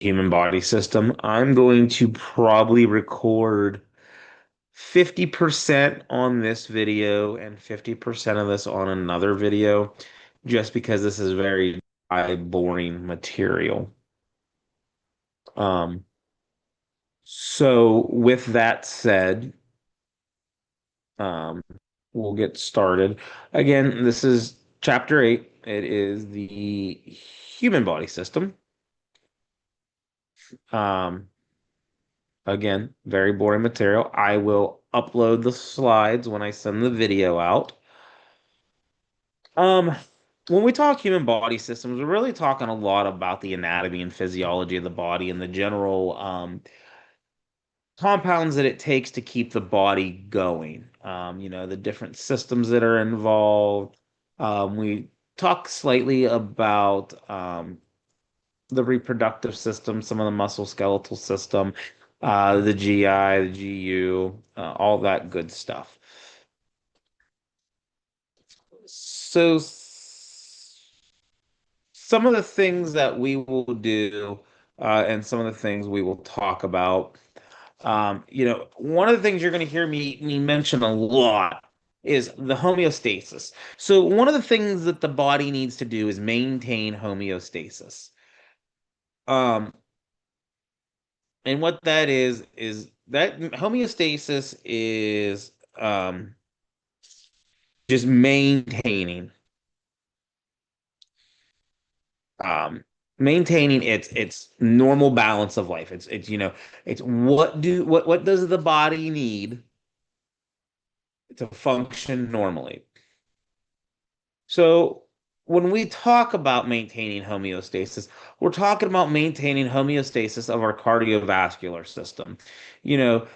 human body system. I'm going to probably record 50% on this video and 50% of this on another video, just because this is very boring material. Um, so with that said, um, we'll get started. Again, this is chapter 8. It is the human body system. Um, Again, very boring material. I will upload the slides when I send the video out. Um, when we talk human body systems, we're really talking a lot about the anatomy and physiology of the body and the general compounds that it takes to keep the body going. The different systems that are involved. We talk slightly about the reproductive system, some of the muscle skeletal system, the GI, the GU, all that good stuff. So, some of the things that we will do, and some of the things we will talk about. One of the things you're going to hear me mention a lot is the homeostasis. So, one of the things that the body needs to do is maintain homeostasis. Um, And what that is that homeostasis is just um, maintaining its normal balance of life. It's what does the body need to function normally. So when we talk about maintaining homeostasis, we're talking about maintaining homeostasis of our cardiovascular system. You know,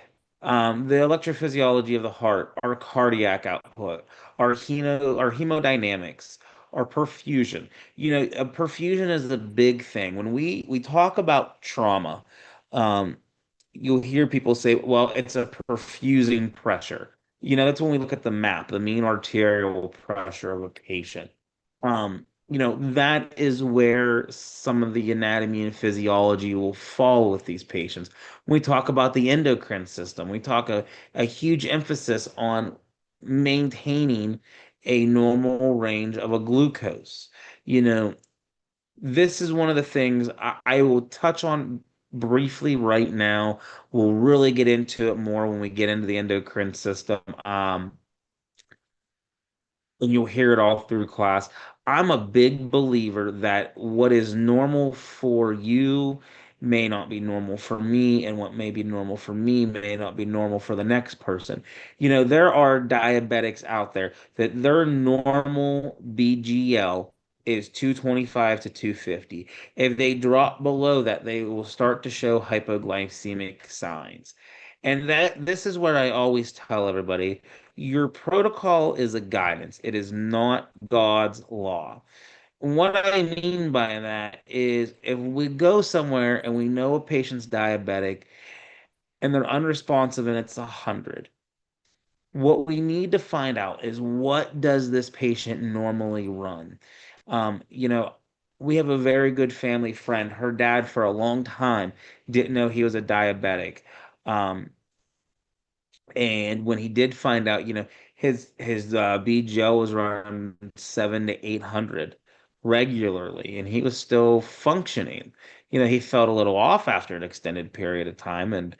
the electrophysiology of the heart, our cardiac output, our hemodynamics, our perfusion. Perfusion is the big thing. When we talk about trauma, um, you'll hear people say, well, it's a perfusing pressure. That's when we look at the map, the mean arterial pressure of a patient. That is where some of the anatomy and physiology will fall with these patients. When we talk about the endocrine system, we talk a huge emphasis on maintaining a normal range of a glucose. You know, this is one of the things I will touch on briefly right now. We'll really get into it more when we get into the endocrine system. And you'll hear it all through class. I'm a big believer that what is normal for you may not be normal for me, and what may be normal for me may not be normal for the next person. There are diabetics out there that their normal BGL is 225 to 250. If they drop below that, they will start to show hypoglycemic signs. And this is what I always tell everybody. Your protocol is a guidance. It is not God's law. What I mean by that is if we go somewhere and we know a patient's diabetic and they're unresponsive and it's 100, what we need to find out is what does this patient normally run? Um, you know, we have a very good family friend. Her dad, for a long time, didn't know he was a diabetic. Um, And when he did find out, his BGL was around 7 to 800 regularly, and he was still functioning. He felt a little off after an extended period of time, and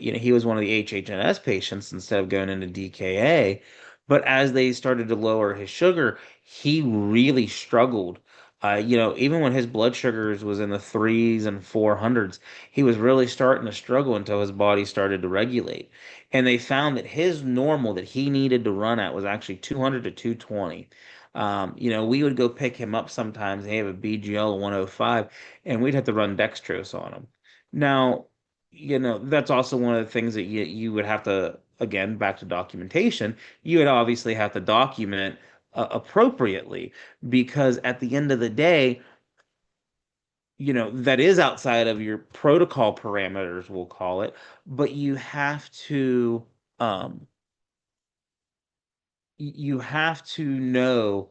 he was one of the HHNS patients instead of going into DKA. But as they started to lower his sugar, he really struggled. Even when his blood sugars was in the threes and 400s, he was really starting to struggle until his body started to regulate. And they found that his normal that he needed to run at was actually 200 to 220. We would go pick him up sometimes and he have a BGL of 105, and we'd have to run dextrose on him. Now, that's also one of the things that you would have to, again, back to documentation, you would obviously have to document appropriately, because at the end of the day, that is outside of your protocol parameters, we'll call it, but um you have to know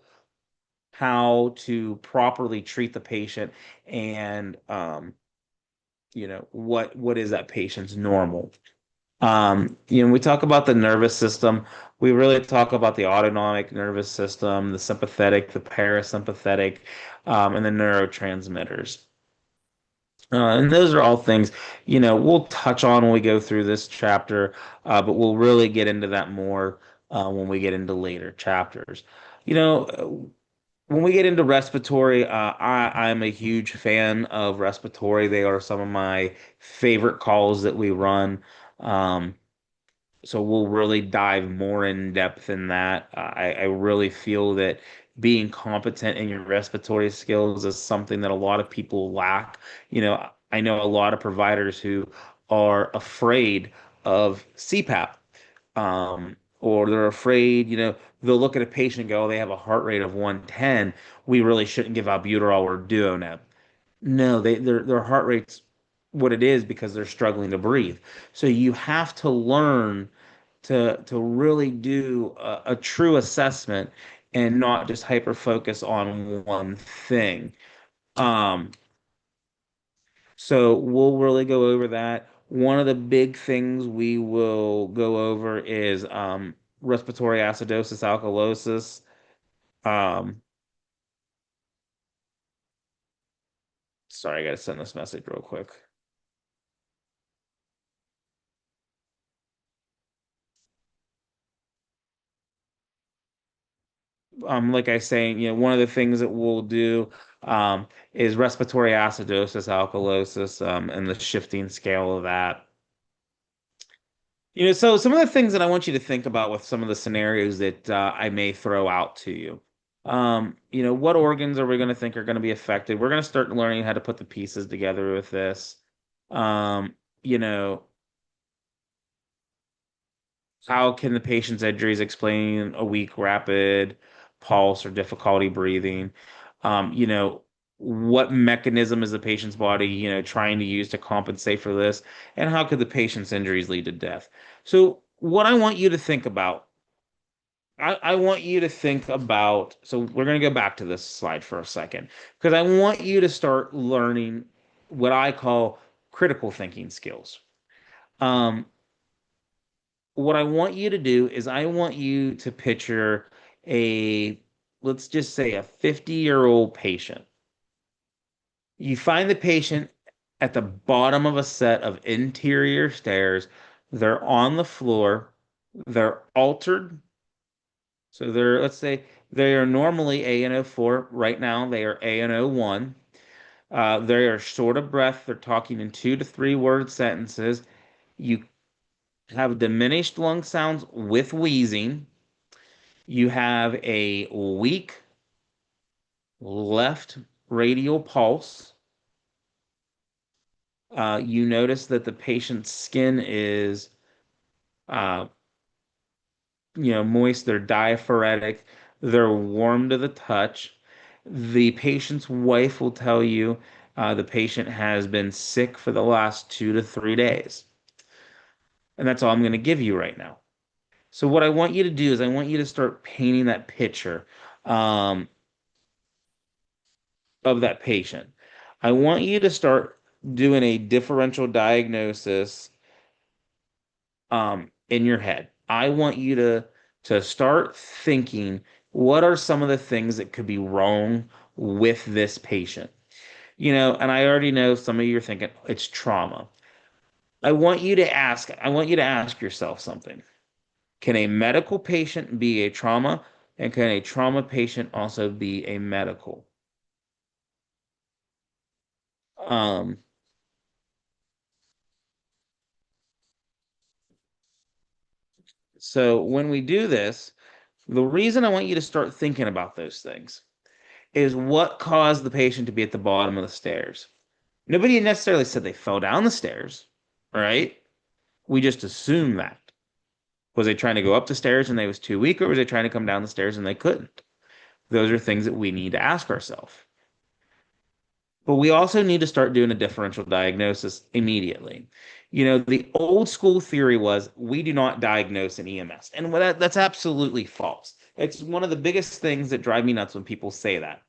how to properly treat the patient and what is that patient's normal? We talk about the nervous system. We really talk about the autonomic nervous system, the sympathetic, the parasympathetic, and the neurotransmitters. And those are all things, we'll touch on when we go through this chapter, but we'll really get into that more when we get into later chapters. When we get into respiratory, I'm a huge fan of respiratory. They are some of my favorite calls that we run. Um, so we'll really dive more in depth in that. I really feel that being competent in your respiratory skills is something that a lot of people lack. I know a lot of providers who are afraid of CPAP, or they're afraid, they'll look at a patient and go, oh, they have a heart rate of 110. We really shouldn't give albuterol or duoneb. No, their heart rate's what it is because they're struggling to breathe. So you have to learn to really do a true assessment and not just hyper focus on one thing. Um, so we'll really go over that. One of the big things we will go over is respiratory acidosis, alkalosis. Um, Sorry, I gotta send this message real quick. Like I say, one of the things that we'll do is respiratory acidosis, alkalosis, and the shifting scale of that. So some of the things that I want you to think about with some of the scenarios that I may throw out to you. What organs are we going to think are going to be affected? We're going to start learning how to put the pieces together with this. Um, you know, how can the patient's injuries explain a weak, rapid pulse or difficulty breathing? You know, what mechanism is the patient's body, trying to use to compensate for this? And how could the patient's injuries lead to death? So, what I want you to think about, I want you to think about, so we're going to go back to this slide for a second, because I want you to start learning what I call critical thinking skills. Um, what I want you to do is I want you to picture a, let's just say a 50-year-old patient. You find the patient at the bottom of a set of interior stairs. They're on the floor. They're altered. So let's say they are normally ANO4. Right now, they are ANO1. They are short of breath. They're talking in 2 to 3 word sentences. You have diminished lung sounds with wheezing. You have a weak left radial pulse. You notice that the patient's skin is, uh, moist. They're diaphoretic. They're warm to the touch. The patient's wife will tell you the patient has been sick for the last 2 to 3 days. And that's all I'm going to give you right now. So what I want you to do is I want you to start painting that picture. Um, of that patient. I want you to start doing a differential diagnosis in your head. I want you to start thinking what are some of the things that could be wrong with this patient. And I already know some of you are thinking it's trauma. I want you to ask yourself something. Can a medical patient be a trauma? And can a trauma patient also be a medical? Um, so when we do this, the reason I want you to start thinking about those things is what caused the patient to be at the bottom of the stairs. Nobody necessarily said they fell down the stairs, right? We just assume that. Was they trying to go up the stairs and they was too weak, or was they trying to come down the stairs and they couldn't? Those are things that we need to ask ourselves. But we also need to start doing a differential diagnosis immediately. The old school theory was we do not diagnose an EMS. And that's absolutely false. It's one of the biggest things that drive me nuts when people say that.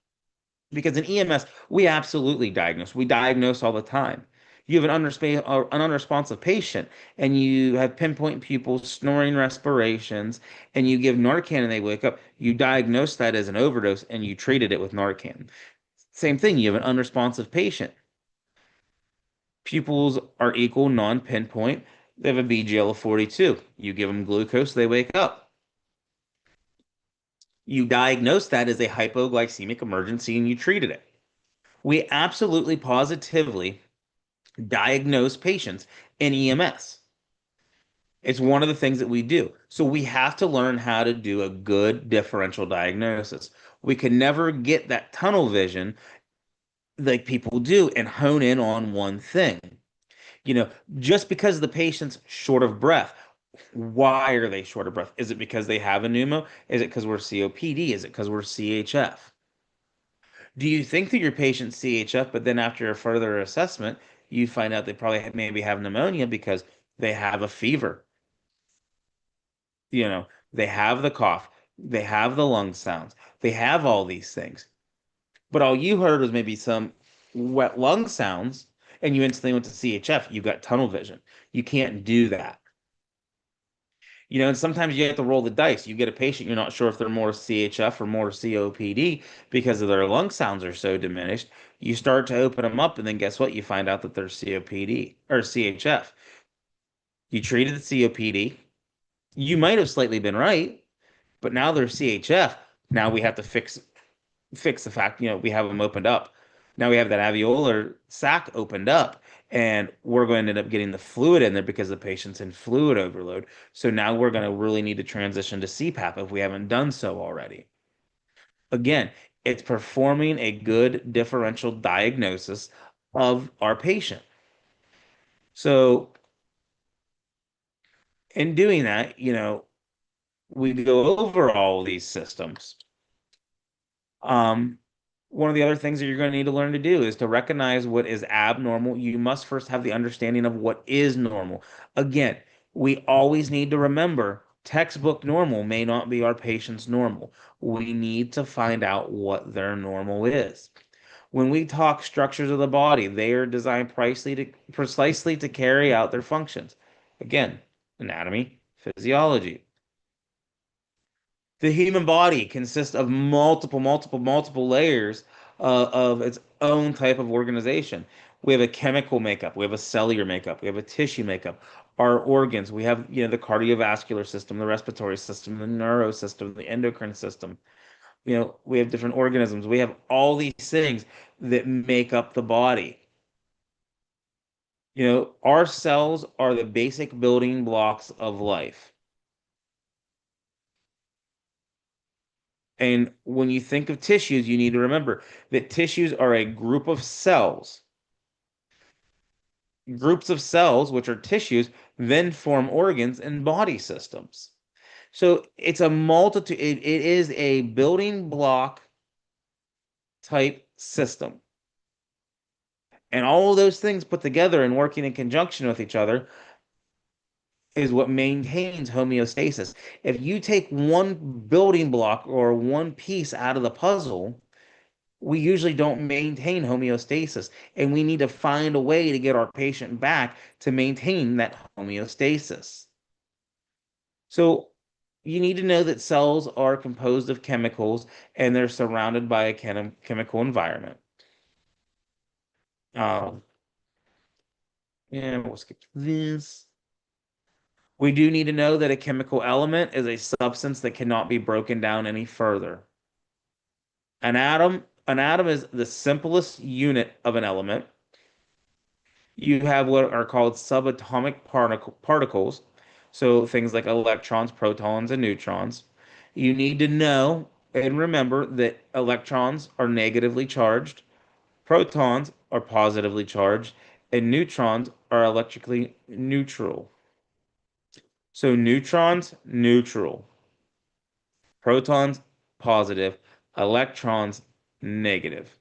Because in EMS, we absolutely diagnose. We diagnose all the time. You have an unresponsive patient, and you have pinpoint pupils, snoring respirations, and you give Narcan and they wake up. You diagnose that as an overdose, and you treated it with Narcan. Same thing. You have an unresponsive patient. Pupils are equal, non-pinpoint. They have a BGL of 42. You give them glucose, they wake up. You diagnose that as a hypoglycemic emergency and you treated it. We absolutely positively diagnose patients in EMS. It's one of the things that we do. So we have to learn how to do a good differential diagnosis. We can never get that tunnel vision like people do and hone in on one thing. You know, just because the patient's short of breath, why are they short of breath? Is it because they have a pneumo? Is it because we're COPD? Is it because we're CHF? Do you think that your patient's CHF, but then after a further assessment, you find out they probably maybe have pneumonia because they have a fever? You know, they have the cough, they have the lung sounds, they have all these things. But all you heard was maybe some wet lung sounds, and you instantly went to CHF. You got tunnel vision. You can't do that. You know, and sometimes you have to roll the dice. You get a patient, you're not sure if they're more CHF or more COPD because of their lung sounds are so diminished. You start to open them up, and then guess what? You find out that they're COPD or CHF. You treated the COPD. You might have slightly been right, but now they're CHF. Now we have to fix the fact, we have them opened up. Now we have that alveolar sac opened up, and we're going to end up getting the fluid in there because the patient's in fluid overload. So now we're going to really need to transition to CPAP if we haven't done so already. Again, it's performing a good differential diagnosis of our patient. So in doing that, we go over all these systems. Um, One of the other things that you're going to need to learn to do is to recognize what is abnormal. You must first have the understanding of what is normal. Again, we always need to remember textbook normal may not be our patient's normal. We need to find out what their normal is. When we talk structures of the body, they are designed precisely to carry out their functions. Again, anatomy, physiology. The human body consists of multiple layers of its own type of organization. We have a chemical makeup, we have a cellular makeup, we have a tissue makeup. Our organs, we have, the cardiovascular system, the respiratory system, the neuro system, the endocrine system. We have different organisms. We have all these things that make up the body. Our cells are the basic building blocks of life. And when you think of tissues, you need to remember that tissues are a group of cells. Groups of cells, which are tissues, then form organs and body systems. So it's a multitude, it is a building block type system. And all of those things put together and working in conjunction with each other is what maintains homeostasis. If you take one building block or one piece out of the puzzle, we usually don't maintain homeostasis, and we need to find a way to get our patient back to maintain that homeostasis. So you need to know that cells are composed of chemicals and they're surrounded by a chemical environment. Um, yeah, we'll skip this. We do need to know that a chemical element is a substance that cannot be broken down any further. An atom is the simplest unit of an element. You have what are called subatomic particles, so things like electrons, protons, and neutrons. You need to know and remember that electrons are negatively charged, protons are positively charged, and neutrons are electrically neutral. So neutrons, neutral, protons, positive, electrons, negative.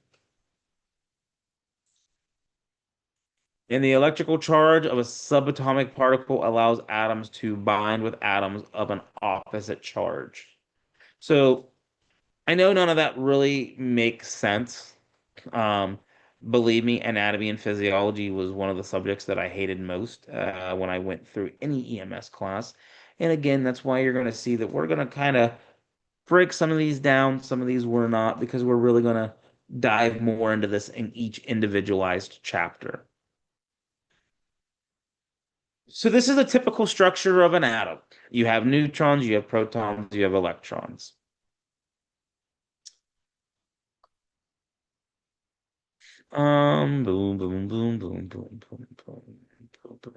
And the electrical charge of a subatomic particle allows atoms to bind with atoms of an opposite charge. So I know none of that really makes sense. Um, Believe me, anatomy and physiology was one of the subjects that I hated most when I went through any EMS class. And again, that's why you're going to see that we're going to kind of break some of these down, some of these we're not, because we're really going to dive more into this in each individualized chapter. So this is a typical structure of an atom. You have neutrons, you have protons, you have electrons. Boom, boom, boom, boom, boom, boom, boom, boom, boom.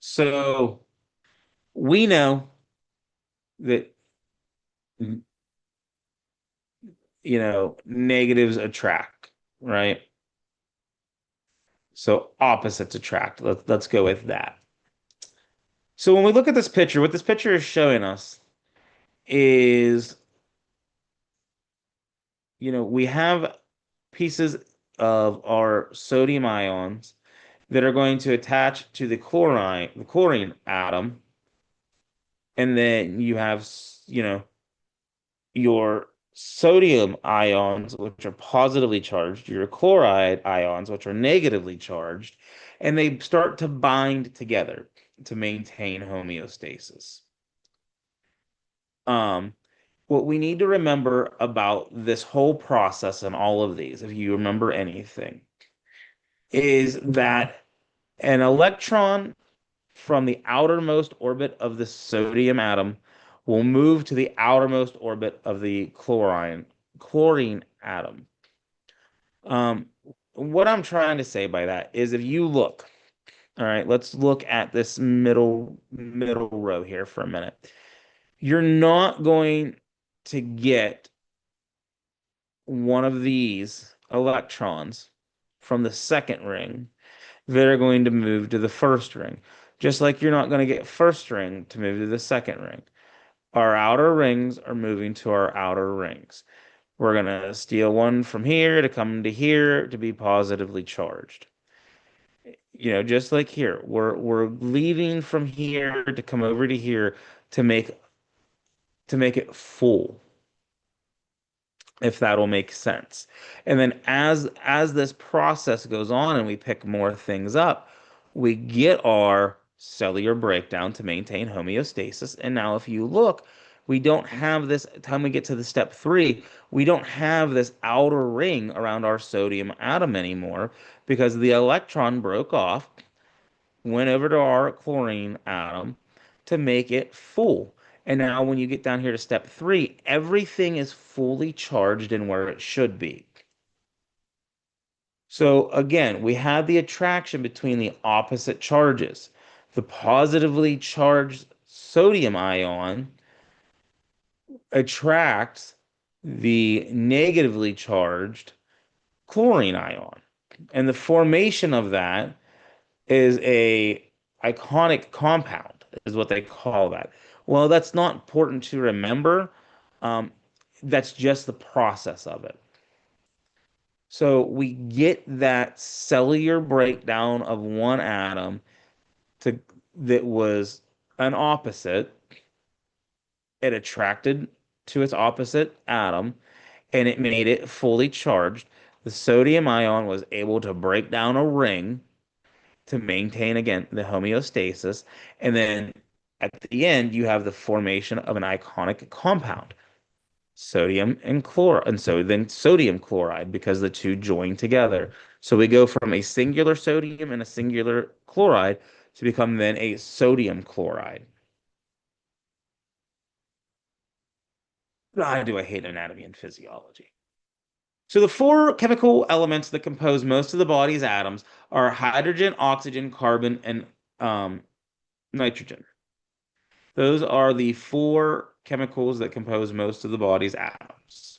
So we know that negatives attract, right? So opposites attract. Let's go with that. So when we look at this picture, what this picture is showing us is, we have pieces of our sodium ions that are going to attach to the chlorine atom, and then you have, your sodium ions, which are positively charged, your chloride ions, which are negatively charged, and they start to bind together to maintain homeostasis. Um, what we need to remember about this whole process and all of these, if you remember anything, is that an electron from the outermost orbit of the sodium atom will move to the outermost orbit of the chlorine atom. Um, what I'm trying to say by that is if you look, all right, let's look at this middle row here for a minute. You're not going to get one of these electrons from the second ring that are going to move to the first ring. Just like you're not going to get first ring to move to the second ring. Our outer rings are moving to our outer rings. We're going to steal one from here to come to here to be positively charged. Just like here, we're leaving from here to come over to here to make it full, if that'll make sense. And then as this process goes on and we pick more things up, we get our cellular breakdown to maintain homeostasis. And now if you look, we don't have this time we get to the step three, we don't have this outer ring around our sodium atom anymore because the electron broke off, went over to our chlorine atom to make it full. And now when you get down here to step three, everything is fully charged and where it should be. So again, we have the attraction between the opposite charges. The positively charged sodium ion attracts the negatively charged chlorine ion. And the formation of that is a iconic compound, is what they call that. Well, that's not important to remember. Um, that's just the process of it. So we get that cellular breakdown of one atom to that was an opposite. It attracted to its opposite atom and it made it fully charged. The sodium ion was able to break down a ring to maintain again the homeostasis. And then at the end, you have the formation of an iconic compound, sodium and chloride, and so then sodium chloride because the two join together. So we go from a singular sodium and a singular chloride to become then a sodium chloride. Ah, do I hate anatomy and physiology? So the four chemical elements that compose most of the body's atoms are hydrogen, oxygen, carbon, and nitrogen. Those are the four chemicals that compose most of the body's atoms.